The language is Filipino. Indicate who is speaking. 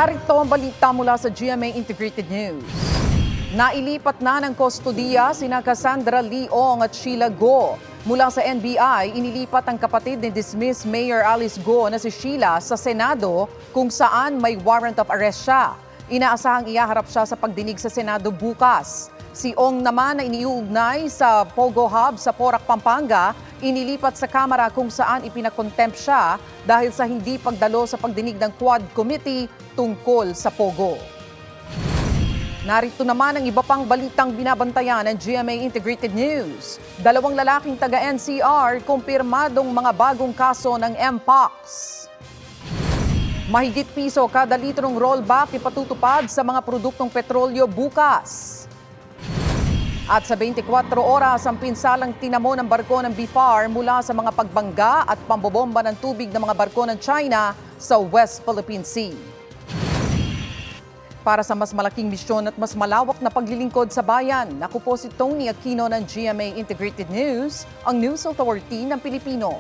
Speaker 1: Narito ang balita mula sa GMA Integrated News. Nailipat na ng kustodiya sina Cassandra Leong at Sheila Go. Mula sa NBI, inilipat ang kapatid ni dismissed Mayor Alice Go na si Sheila sa Senado kung saan may warrant of arrest siya. Inaasahang ihaharap siya sa pagdinig sa Senado bukas. Si Ong naman na iniuugnay sa Pogo Hub sa Porac, Pampanga, inilipat sa Kamara kung saan ipinakontempt siya dahil sa hindi pagdalo sa pagdinig ng Quad Committee tungkol sa Pogo. Narito naman ang iba pang balitang binabantayan ng GMA Integrated News. 2 lalaking taga-NCR kumpirmadong mga bagong kaso ng Mpox. Mahigit piso kada litrong rollback ipatutupad sa mga produktong petrolyo bukas. At sa 24 oras, ang pinsalang tinamo ng barko ng BIFAR mula sa mga pagbangga at pambobomba ng tubig ng mga barko ng China sa West Philippine Sea. Para sa mas malaking misyon at mas malawak na paglilingkod sa bayan, ako po si Tony Aquino ng GMA Integrated News, ang News Authority ng Pilipino.